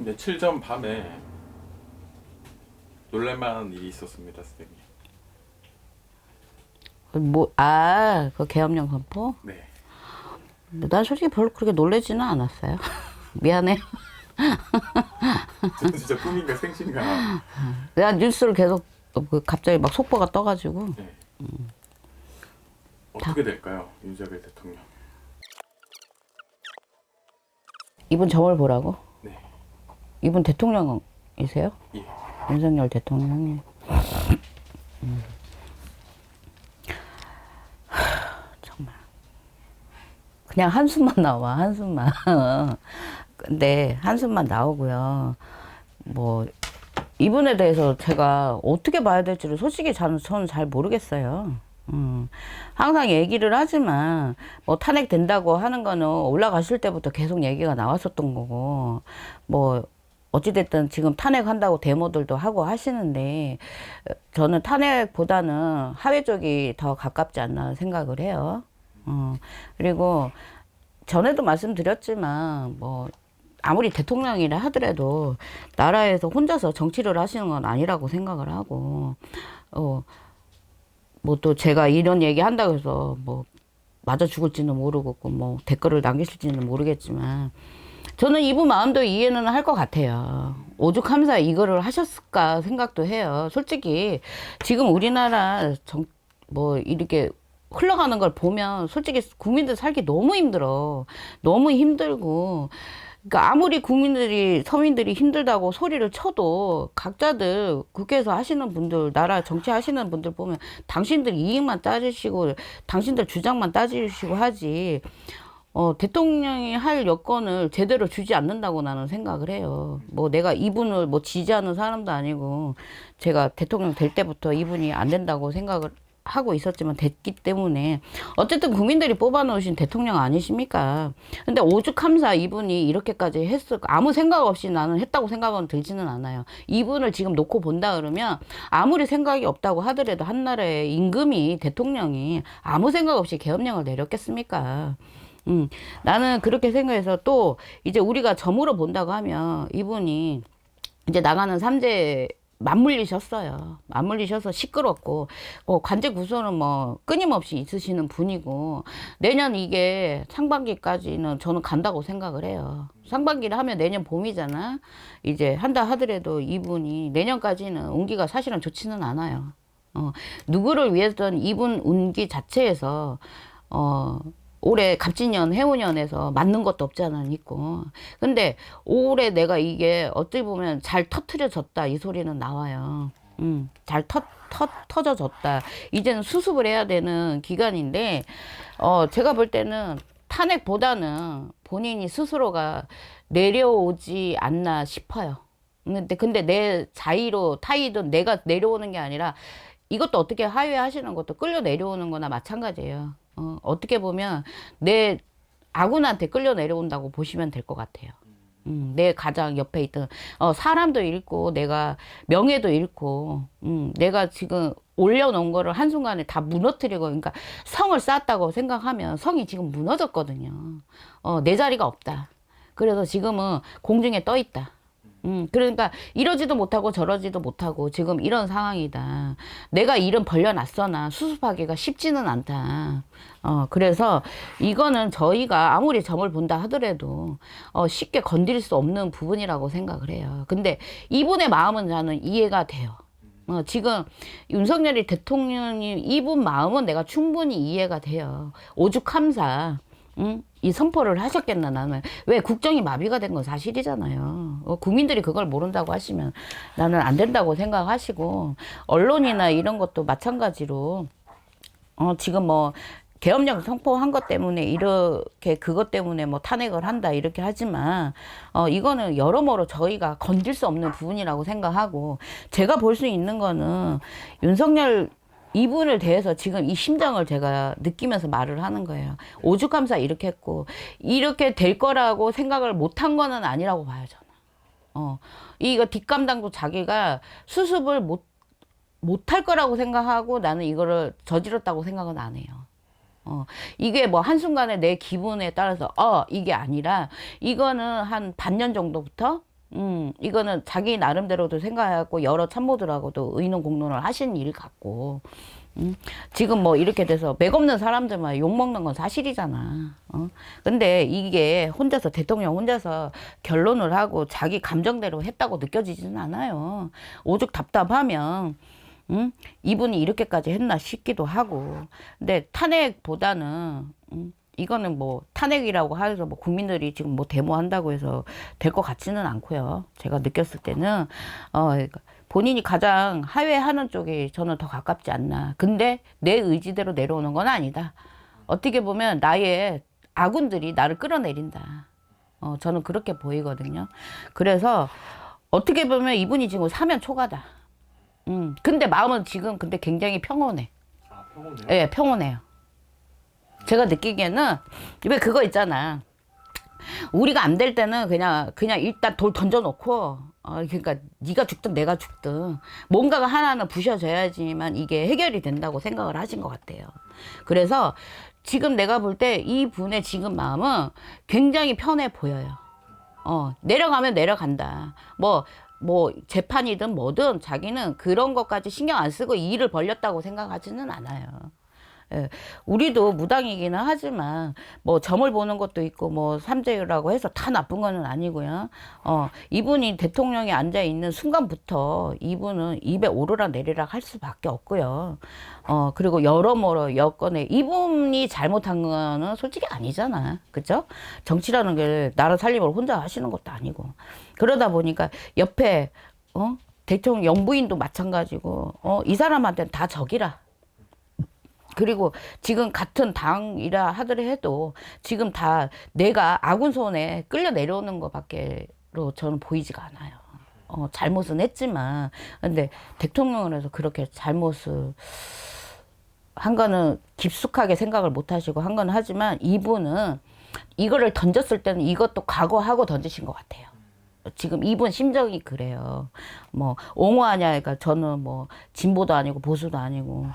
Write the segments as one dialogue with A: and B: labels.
A: 며칠 전 밤에 놀랄만한 일이 있었습니다, 선생님.
B: 그 계엄령 선포?
A: 네.
B: 난 솔직히 별로 그렇게 놀라지는 않았어요. 미안해요.
A: 저는 진짜 꿈인가 생신가.
B: 내가 뉴스를 계속 갑자기 막 속보가 떠가지고.
A: 네. 어떻게 될까요, 윤석열 대통령?
B: 이분 점을 보라고?
A: 네.
B: 이분 대통령이세요?
A: 예.
B: 윤석열 대통령이. 정말. 그냥 한숨만 나와, 한숨만. 근데 한숨만 나오고요. 뭐 이분에 대해서 제가 어떻게 봐야 될지를 솔직히 저는 잘 모르겠어요. 항상 얘기를 하지만 뭐 탄핵된다고 하는 거는 올라가실 때부터 계속 얘기가 나왔었던 거고, 뭐 어찌됐든 지금 탄핵한다고 데모들도 하고 하시는데, 저는 탄핵보다는 하회 쪽이 더 가깝지 않나 생각을 해요. 그리고 전에도 말씀드렸지만 뭐 아무리 대통령이라 하더라도 나라에서 혼자서 정치를 하시는 건 아니라고 생각을 하고, 뭐 또 제가 이런 얘기 한다고 해서 뭐 맞아 죽을지는 모르고 뭐 댓글을 남기실지는 모르겠지만, 저는 이분 마음도 이해는 할 것 같아요. 오죽하면서 이거를 하셨을까 생각도 해요. 솔직히 지금 우리나라 뭐 이렇게 흘러가는 걸 보면 솔직히 국민들 살기 너무 힘들어. 너무 힘들고, 그러니까 아무리 서민들이 힘들다고 소리를 쳐도 각자들 국회에서 하시는 분들, 나라 정치하시는 분들 보면 당신들 이익만 따지시고 당신들 주장만 따지시고 하지, 대통령이 할 여건을 제대로 주지 않는다고 나는 생각을 해요. 뭐 내가 이분을 뭐 지지하는 사람도 아니고, 제가 대통령 될 때부터 이분이 안 된다고 생각을 하고 있었지만 됐기 때문에, 어쨌든 국민들이 뽑아놓으신 대통령 아니십니까? 근데 오죽함사 이분이 이렇게까지 아무 생각 없이 나는 했다고 생각은 들지는 않아요. 이분을 지금 놓고 본다 그러면 아무리 생각이 없다고 하더라도 한나라의 임금이, 대통령이 아무 생각 없이 계엄령을 내렸겠습니까? 나는 그렇게 생각해서, 또 이제 우리가 점으로 본다고 하면 이분이 이제 나가는 삼재 맞물리셔서 시끄럽고, 관제 구설은 뭐 끊임없이 있으시는 분이고, 내년 이게 상반기까지는 저는 간다고 생각을 해요. 상반기를 하면 내년 봄이잖아. 이제 한다 하더라도 이분이 내년까지는 운기가 사실은 좋지는 않아요. 누구를 위해서든 이분 운기 자체에서 올해 갑진년, 해운년에서 맞는 것도 없지 않아 있고. 근데 올해 내가 이게 어찌 보면 잘 터트려졌다 이 소리는 나와요. 잘 터져졌다. 이제는 수습을 해야 되는 기간인데, 제가 볼 때는 탄핵보다는 본인이 스스로가 내려오지 않나 싶어요. 근데 내 자의로 타의든 내가 내려오는 게 아니라, 이것도 어떻게 하회하시는 것도 끌려 내려오는 거나 마찬가지예요. 어떻게 보면 내 아군한테 끌려 내려온다고 보시면 될 것 같아요. 내 가장 옆에 있던 사람도 잃고, 내가 명예도 잃고, 내가 지금 올려놓은 거를 한순간에 다 무너뜨리고, 그러니까 성을 쌓았다고 생각하면 성이 지금 무너졌거든요. 내 자리가 없다. 그래서 지금은 공중에 떠 있다. 그러니까 이러지도 못하고 저러지도 못하고 지금 이런 상황이다. 내가 일은 벌려놨으나 수습하기가 쉽지는 않다. 그래서 이거는 저희가 아무리 점을 본다 하더라도 쉽게 건드릴 수 없는 부분이라고 생각을 해요. 근데 이분의 마음은 저는 이해가 돼요. 지금 윤석열이 대통령이 이분 마음은 내가 충분히 이해가 돼요. 오죽함사 이 선포를 하셨겠나. 나는 왜 국정이 마비가 된 건 사실이잖아요. 국민들이 그걸 모른다고 하시면 나는 안 된다고 생각하시고, 언론이나 이런 것도 마찬가지로 지금 뭐 계엄령 선포한 것 때문에 이렇게 그것 때문에 뭐 탄핵을 한다 이렇게 하지만, 이거는 여러모로 저희가 건질 수 없는 부분이라고 생각하고, 제가 볼 수 있는 거는 윤석열 이분을 대해서 지금 이 심정을 제가 느끼면서 말을 하는 거예요. 오죽함사 이렇게 했고, 이렇게 될 거라고 생각을 못한 거는 아니라고 봐요, 저는. 이거 뒷감당도 자기가 수습을 못할 거라고 생각하고, 나는 이거를 저질렀다고 생각은 안 해요. 이게 뭐 한순간에 내 기분에 따라서, 이게 아니라, 이거는 한 반년 정도부터 이거는 자기 나름대로도 생각하고 여러 참모들하고도 의논 공론을 하신 일 같고, 지금 뭐 이렇게 돼서 맥없는 사람들만 욕먹는 건 사실이잖아. 근데 이게 혼자서, 대통령 혼자서 결론을 하고 자기 감정대로 했다고 느껴지지는 않아요. 오죽 답답하면, 이분이 이렇게까지 했나 싶기도 하고. 근데 탄핵보다는, 이거는 뭐 탄핵이라고 해서 뭐 국민들이 지금 뭐 데모한다고 해서 될 것 같지는 않고요. 제가 느꼈을 때는 그러니까 본인이 가장 하회하는 쪽이 저는 더 가깝지 않나. 근데 내 의지대로 내려오는 건 아니다. 어떻게 보면 나의 아군들이 나를 끌어내린다. 저는 그렇게 보이거든요. 그래서 어떻게 보면 이분이 지금 사면 초과다. 근데 마음은 지금 근데 굉장히 평온해.
A: 아, 평온해요?
B: 예, 평온해요. 제가 느끼기에는 왜 그거 있잖아. 우리가 안 될 때는 그냥 일단 돌 던져놓고 그러니까 네가 죽든 내가 죽든 뭔가가 하나는 부셔져야지만 이게 해결이 된다고 생각을 하신 것 같아요. 그래서 지금 내가 볼 때 이분의 지금 마음은 굉장히 편해 보여요. 내려가면 내려간다. 뭐 재판이든 뭐든 자기는 그런 것까지 신경 안 쓰고 이 일을 벌렸다고 생각하지는 않아요. 예, 우리도 무당이기는 하지만 뭐 점을 보는 것도 있고 뭐 삼재라고 해서 다 나쁜 거는 아니고요. 이분이 대통령이 앉아 있는 순간부터 이분은 입에 오르락 내리락 할 수밖에 없고요. 그리고 여러모로 여건에 이분이 잘못한 거는 솔직히 아니잖아. 그죠? 정치라는 게 나라 살림을 혼자 하시는 것도 아니고. 그러다 보니까 옆에 대통령 영부인도 마찬가지고 이 사람한테는 다 적이라. 그리고 지금 같은 당이라 하더라도 지금 다 내가 아군 손에 끌려 내려오는 것밖에로 저는 보이지가 않아요. 잘못은 했지만 근데 대통령을 해서 그렇게 잘못을 한 거는 깊숙하게 생각을 못 하시고 한 건 하지만 이분은 이거를 던졌을 때는 이것도 각오하고 던지신 것 같아요. 지금 이분 심정이 그래요. 뭐 옹호하냐, 그러니까 저는 뭐 진보도 아니고 보수도 아니고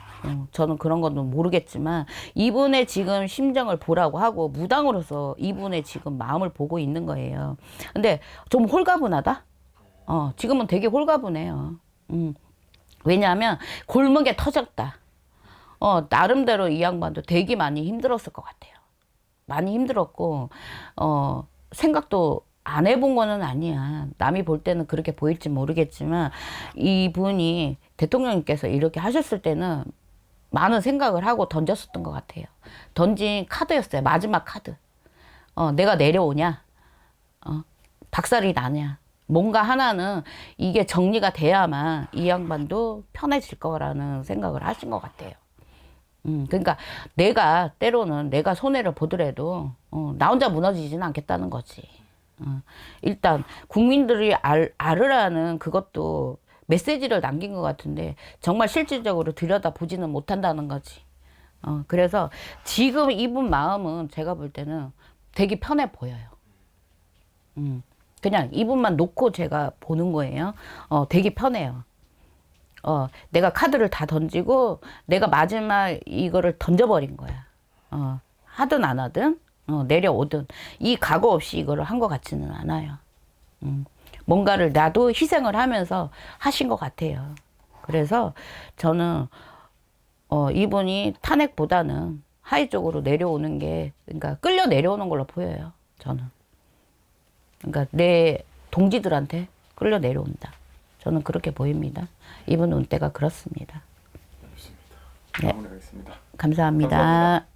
B: 저는 그런 건 모르겠지만 이분의 지금 심정을 보라고 하고 무당으로서 이분의 지금 마음을 보고 있는 거예요. 근데 좀 홀가분하다. 지금은 되게 홀가분해요. 왜냐하면 골목에 터졌다. 나름대로 이 양반도 되게 많이 힘들었을 것 같아요. 많이 힘들었고 생각도 안 해본 거는 아니야. 남이 볼 때는 그렇게 보일지 모르겠지만 이분이 대통령님께서 이렇게 하셨을 때는 많은 생각을 하고 던졌었던 것 같아요. 던진 카드였어요. 마지막 카드. 내가 내려오냐? 박살이 나냐? 뭔가 하나는 이게 정리가 돼야만 이 양반도 편해질 거라는 생각을 하신 것 같아요. 그러니까 때로는 내가 손해를 보더라도 나 혼자 무너지지는 않겠다는 거지. 일단 국민들이 알으라는 그것도 메시지를 남긴 것 같은데 정말 실질적으로 들여다보지는 못한다는 거지. 그래서 지금 이분 마음은 제가 볼 때는 되게 편해 보여요. 그냥 이분만 놓고 제가 보는 거예요. 되게 편해요. 내가 카드를 다 던지고 내가 마지막 이거를 던져버린 거야. 하든 안 하든 내려오든 이 각오 없이 이거를 한 것 같지는 않아요. 뭔가를 나도 희생을 하면서 하신 것 같아요. 그래서 저는 이분이 탄핵보다는 하위 쪽으로 내려오는 게 그러니까 끌려 내려오는 걸로 보여요. 저는. 그러니까 내 동지들한테 끌려 내려온다. 저는 그렇게 보입니다. 이분 운때가 그렇습니다.
A: 좋습니다.
B: 네.
A: 마무리하겠습니다.
B: 감사합니다.
A: 감사합니다.